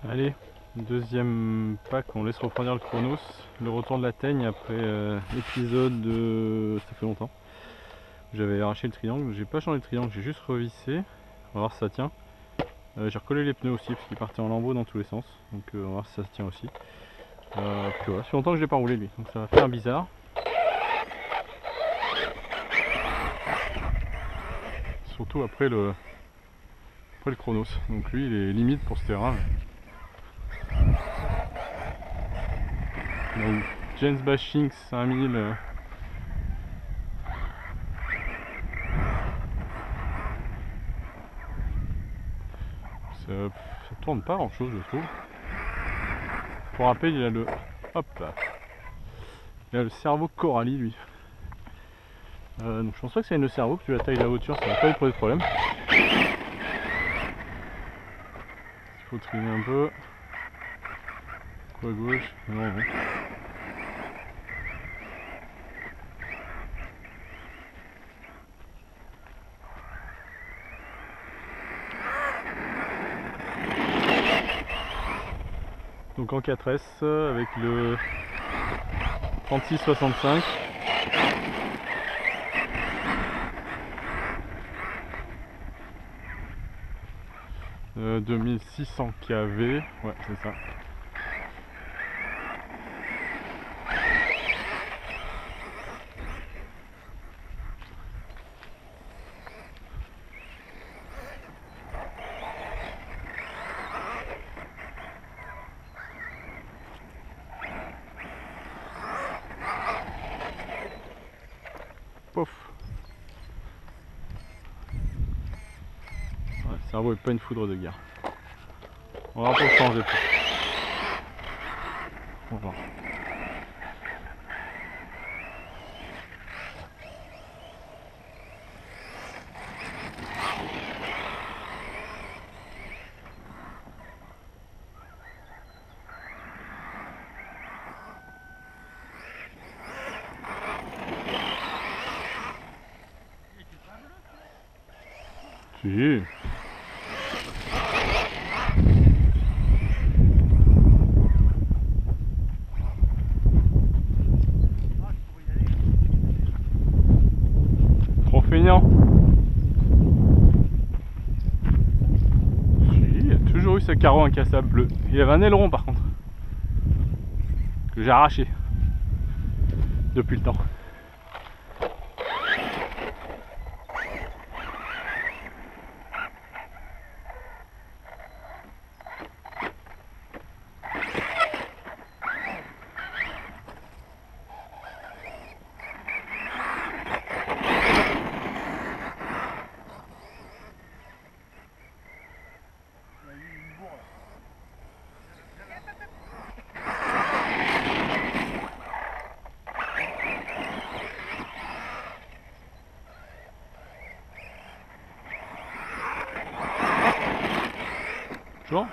Allez, deuxième pack, on laisse refroidir le Chronos. Le retour de la teigne après l'épisode de... ça fait longtemps. J'avais arraché le triangle, j'ai pas changé le triangle, j'ai juste revissé. On va voir si ça tient. J'ai recollé les pneus aussi parce qu'ils partaient en lambeaux dans tous les sens. Donc on va voir si ça se tient aussi. Puis voilà, ça fait longtemps que je l'ai pas roulé lui, donc ça va faire bizarre. Surtout après le Chronos. Donc lui il est limite pour ce terrain. Donc James Bashing 5000. Ça tourne pas grand chose je trouve. Pour rappel il a le... hop là. Il a le cerveau Coralie lui. Donc je pense pas que ça vienne le cerveau, parce que la taille de la voiture ça va pas lui poser de problème. Il faut trimer un peu. Quoi à gauche? Non, non. Donc en 4S avec le 3665. Euh, 2600 kV, ouais c'est ça. Pouf. Ouais, le cerveau est pas une foudre de guerre. On va pour changer tout. On va voir. Si. Trop feignant. Si, il a toujours eu ce carreau incassable bleu. Il avait un aileron par contre. Que j'ai arraché. Depuis le temps. Toujours.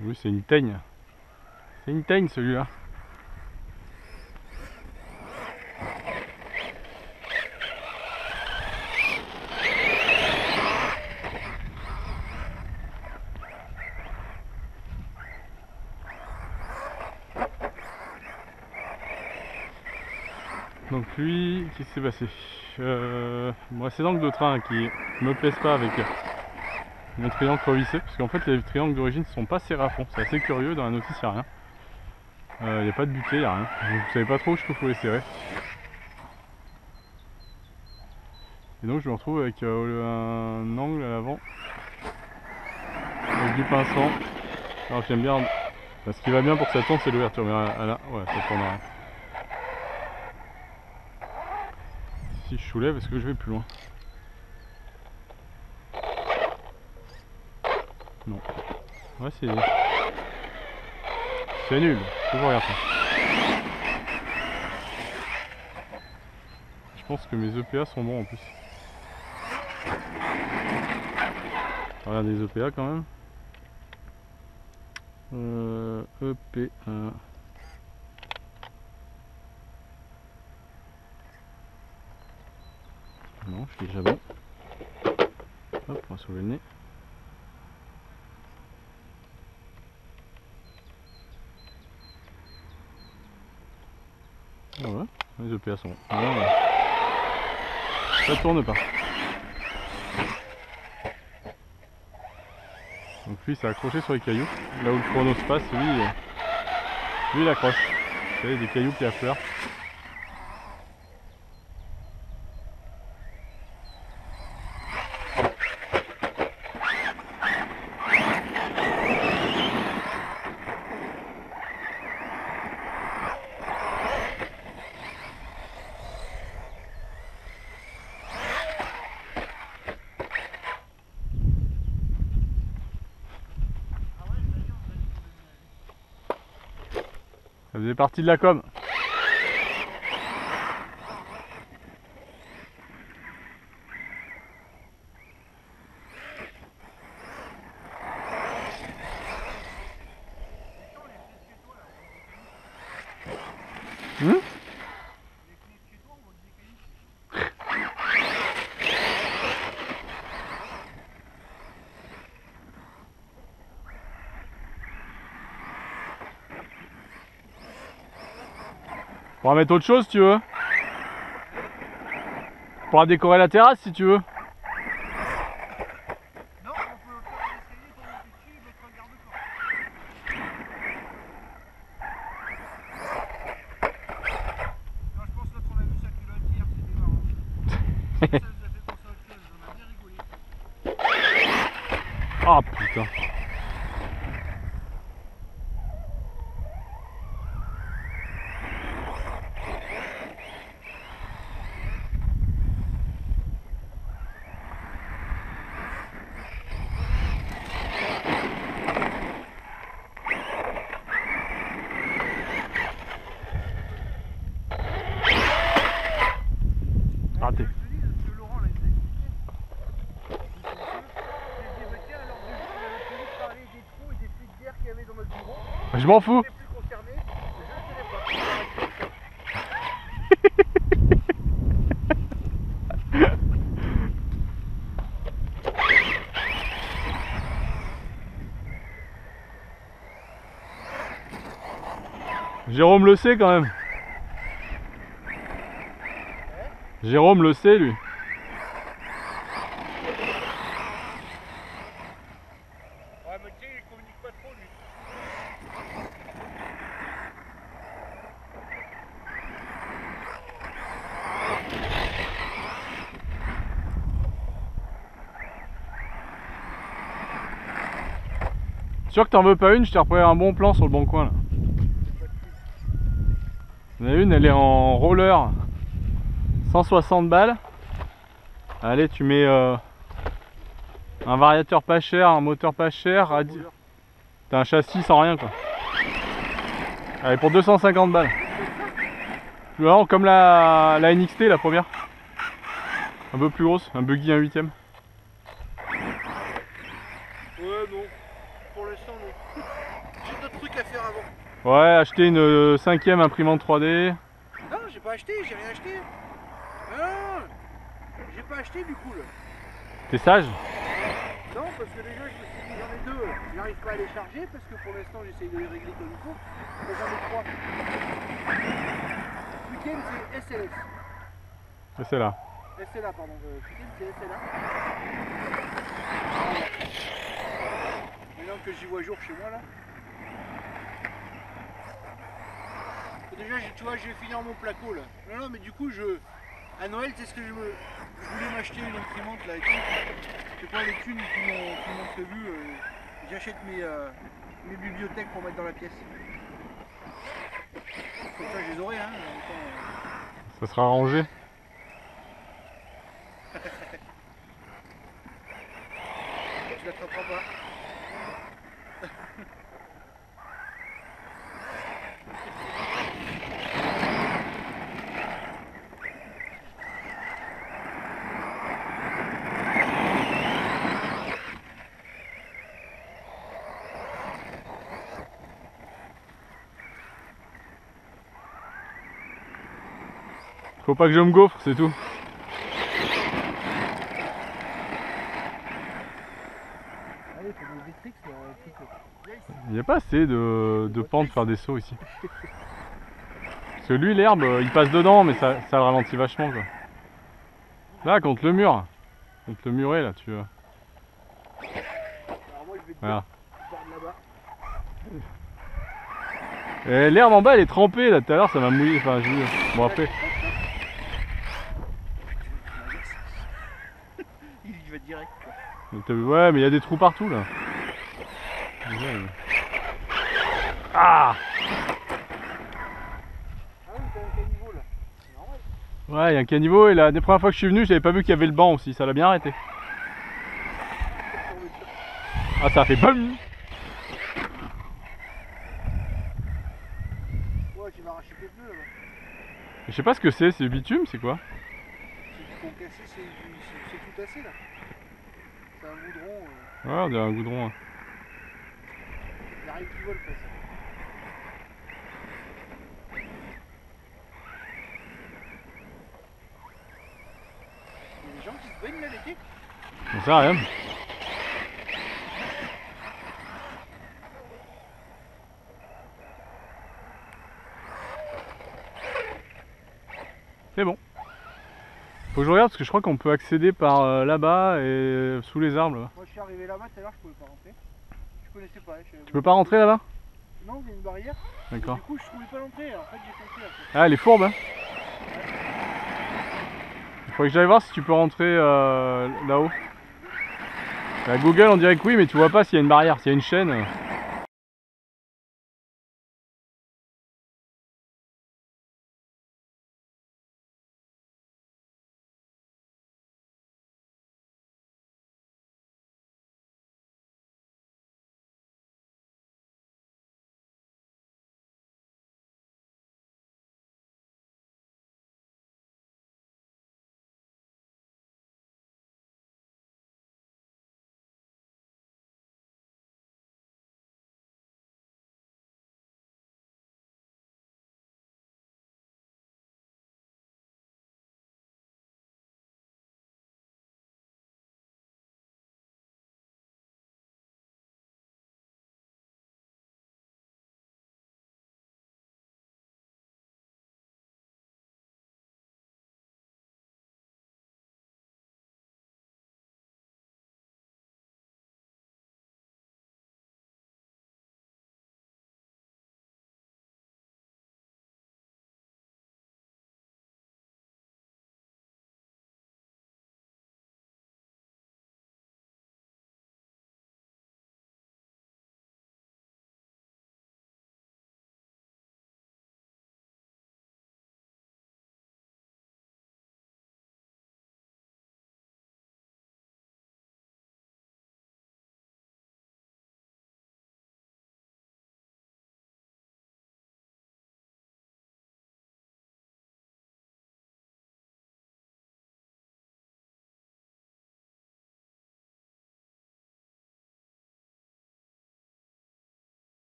Oui, c'est une teigne. C'est une teigne celui-là. Donc lui, qu'est-ce qui s'est passé? Moi, ces angles de train qui me plaisent pas avec mon triangle revissé, parce qu'en fait les triangles d'origine sont pas serrés à fond, c'est assez curieux, dans la notice il n'y a rien. Il n'y a pas de butée, il n'y a rien. Donc vous savez pas trop où je trouve faut les serrer. Et donc je me retrouve avec un angle à l'avant, avec du pinçant. Alors j'aime bien, enfin, ce qui va bien pour que ça tourne c'est l'ouverture, mais là, ouais, ça tournera. Si je soulève, est-ce que je vais plus loin? Non. Ouais, c'est nul, toujours rien ça. Je pense que mes EPA sont bons en plus. Regarde les EPA quand même. EPA. Non, je suis déjà bon. Hop, on va sauver le nez. Voilà, les EPA sont. Voilà. Ça tourne pas. Donc lui, s'est accroché sur les cailloux. Là où le Chronos passe, lui il accroche. Vous savez, des cailloux qui affleurent. Ça faisait partie de la com. On pourra mettre autre chose si tu veux. On pourra décorer la terrasse si tu veux. Non, on peut faire un escalier pour monter dessus et mettre un garde-corps. Non, je pense que quand on a vu sa culotte hier, c'était marrant. Ça nous a fait penser à autre chose, on a bien rigolé. Ah putain. Raté. Je te dis, parce que Laurent, là, il nous a expliqué. J'ai dit, bah tiens, alors du jour, on avait prévu de parler des trous et des fuites d'air qu'il y avait dans notre bureau. Je m'en fous. On n'est plus concerné, je ne savais pas. Jérôme le sait quand même. Jérôme le sait lui. Ouais, mais tu sais, il communique pas trop, lui. Sûr que t'en veux pas une, je t'ai repéré un bon plan sur le bon coin là. Il y en a une, elle est en roller. 160 balles. Allez, tu mets un variateur pas cher, un moteur pas cher. T'as un châssis sans rien quoi. Allez, pour 250 balles. Vraiment comme la NXT, la première. Un peu plus grosse, un buggy 1/8. Ouais, non. Pour l'instant, non. J'ai d'autres trucs à faire avant. Ouais, acheter une 5e imprimante 3D. Non, j'ai pas acheté, j'ai rien acheté. Ah, j'ai pas acheté du coup là. T'es sage? Non, parce que déjà je me suis dit j'en ai deux, j'arrive pas à les charger parce que pour l'instant j'essaye de les régler comme il faut. Mais j'en ai trois. Ce week-end c'est SLS. C'est là. SLA pardon, ce week-end c'est SLA. Maintenant que j'y vois jour chez moi là. Déjà tu vois je vais finir mon placo là. Non mais du coup à Noël c'est ce que je voulais m'acheter une imprimante là et tout. C'est pas les thunes qui m'ont prévu. J'achète mes bibliothèques pour mettre dans la pièce. Comme ça je les aurai hein. Ça sera rangé. Tu l'attraperas pas. Faut pas que je me gaufre, c'est tout. Allez, faut des Vectrix là, Il n'y a pas assez de pentes pour faire des sauts ici. Parce que lui, l'herbe, il passe dedans, mais ça le ralentit vachement, quoi. Là, contre le mur. Contre le muret, là, tu vois. Alors moi je vais te Voilà. voir de là-bas. Et l'herbe en bas, elle est trempée, là, tout à l'heure, ça m'a mouillé. Enfin, j'ai vu. Bon, après. Il y va direct quoi. Ouais, mais il y a des trous partout, là. Ah! Ah oui, t'as un caniveau là. C'est normal. Ouais, il y a un caniveau, et la première fois que je suis venu, j'avais pas vu qu'il y avait le banc aussi. Ça l'a bien arrêté. Ah, ça a fait BAM! Ouais, tu vas arracher tes pneus là-bas. Je sais pas ce que c'est du bitume, c'est quoi? C'est du fond cassé, c'est tout tassé là. C'est un goudron. Ouais, on dirait un goudron. Hein. Il y a rien qui vole presque. Il y a des gens qui se baignent là l'été. J'en sais rien. C'est bon. Faut que je regarde parce que je crois qu'on peut accéder par là-bas et sous les arbres. Là. Moi je suis arrivé là-bas tout à l'heure, je pouvais pas rentrer. Je connaissais pas. Tu peux pas rentrer là-bas? Non, il y a une barrière. D'accord. Du coup je trouvais pas l'entrée, en fait j'ai compris après. Ah, elle est fourbe, hein. Il faudrait que j'aille voir si tu peux rentrer là-haut. À Google on dirait que oui, mais tu vois pas s'il y a une barrière, s'il y a une chaîne.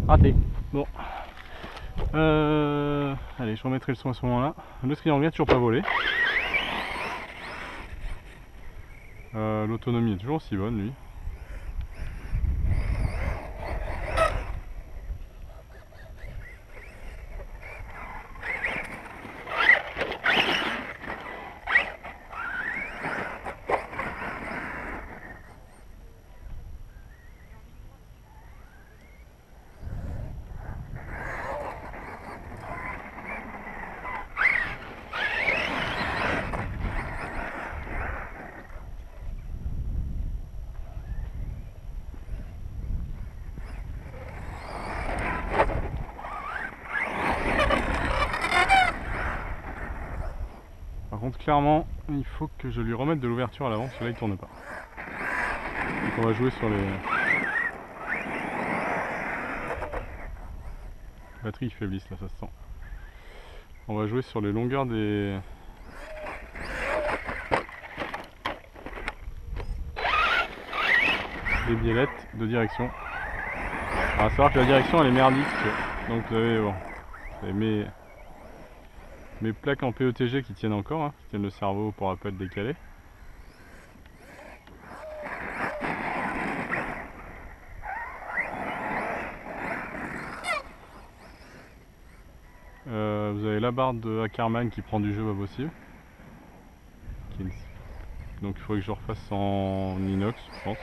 Raté. Bon. Allez, je remettrai le son à ce moment-là. Le triangle n'a toujours pas volé. L'autonomie est toujours aussi bonne, lui. Par contre, clairement, il faut que je lui remette de l'ouverture à l'avant, parce que là il tourne pas. Donc on va jouer sur les... La batterie faiblisse là, ça se sent. On va jouer sur les longueurs des biellettes de direction. Alors, à savoir que la direction elle est merdique, donc vous avez, bon, vous avez mes plaques en PETG qui tiennent encore, hein, qui tiennent le cerveau pour pas être décalé. Vous avez la barre de Ackerman qui prend du jeu pas possible. Donc il faudrait que je refasse en inox, je pense.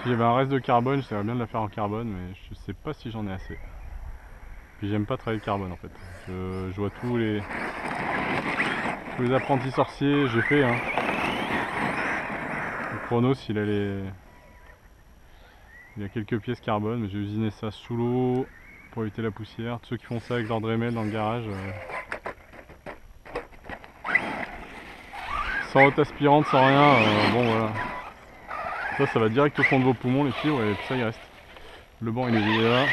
Si j'avais un reste de carbone, j'essaierais bien de la faire en carbone, mais je sais pas si j'en ai assez. Puis j'aime pas travailler le carbone en fait. Je vois tous les apprentis sorciers, j'ai fait hein. Le Chronos il a quelques pièces carbone, mais j'ai usiné ça sous l'eau pour éviter la poussière. Tous ceux qui font ça avec leur Dremel dans le garage, sans haute aspirante, sans rien, bon voilà. Ça va direct au fond de vos poumons les fibres et ça il reste. Le banc il est là.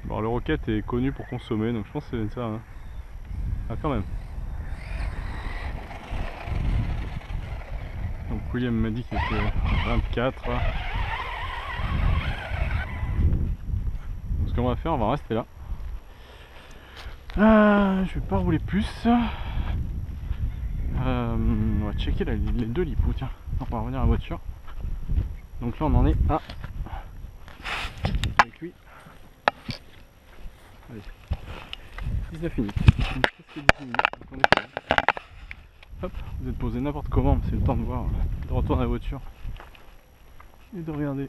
Bon, le Rocket est connu pour consommer, donc je pense que c'est ça. Hein. Ah, quand même. Donc William m'a dit qu'il était 24. Donc, ce qu'on va faire, on va rester là. Je vais pas rouler plus. On va checker les deux lipoux. Tiens, on va revenir à la voiture. Donc là, on en est à. Avec lui. Allez. 19 minutes. Donc, presque 10 minutes. Donc on est prêt. Hop, vous êtes posé n'importe comment, c'est le temps de voir, de retourner à la voiture et de regarder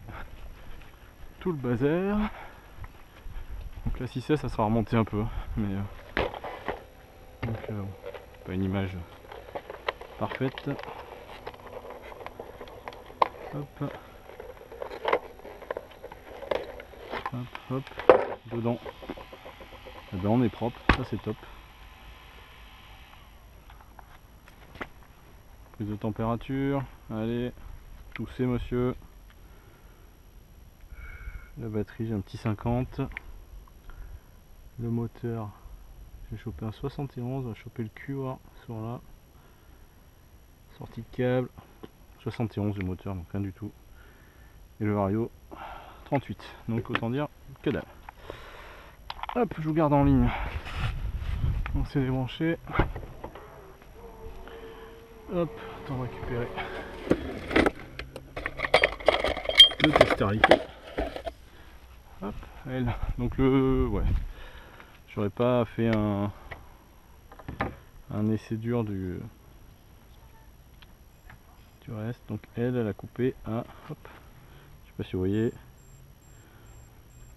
tout le bazar. Donc la 6S ça sera remonté un peu, mais donc pas une image parfaite. Hop, hop, hop, dedans. Et ben on est propre, ça c'est top. Prise de température, allez, toussez monsieur. La batterie j'ai un petit 50. Le moteur, j'ai chopé un 71, on va choper le QR sur là. Sortie de câble, 71 le moteur, donc rien du tout. Et le vario, 38, donc autant dire que dalle. Hop, je vous garde en ligne. On s'est débranché. Hop, on va récupérer le testeur lipo. Hop, elle. Donc ouais. J'aurais pas fait un essai dur du reste. Donc elle a coupé à, hop, je sais pas si vous voyez,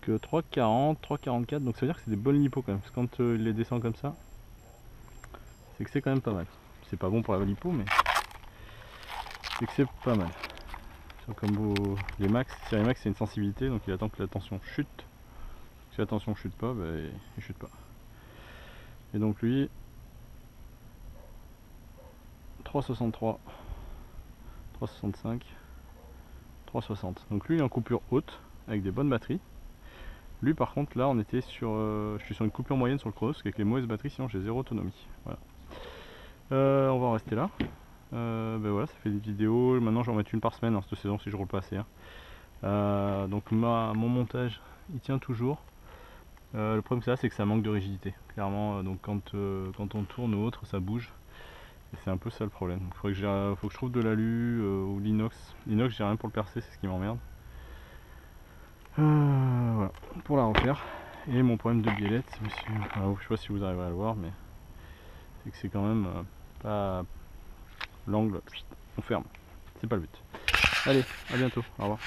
que 3,40, 3,44. Donc ça veut dire que c'est des bonnes lipos quand même. Parce que quand il les descend comme ça, c'est que c'est quand même pas mal. C'est pas bon pour la lipo, mais c'est que c'est pas mal. Comme les max, série max c'est une sensibilité, donc il attend que la tension chute. Si la tension chute pas, bah, il chute pas. Et donc lui 3,63, 3,65, 3,60. Donc lui il est en coupure haute avec des bonnes batteries. Lui par contre là on était sur je suis sur une coupure moyenne sur le Chronos, parce qu'avec les mauvaises batteries sinon j'ai zéro autonomie. Voilà. On va en rester là. Ben voilà, ça fait des vidéos. Maintenant j'en mets une par semaine cette saison si je roule pas assez. Donc mon montage il tient toujours. Le problème c'est que ça manque de rigidité. Clairement, donc quand on tourne ou autre, ça bouge. Et c'est un peu ça le problème. Donc faut que je trouve de l'alu ou l'inox. L'inox j'ai rien pour le percer, c'est ce qui m'emmerde. Voilà, pour la refaire. Et mon problème de biellette, je sais pas si vous arriverez à le voir, mais c'est que c'est quand même pas l'angle, on ferme. C'est pas le but. Allez, à bientôt, au revoir.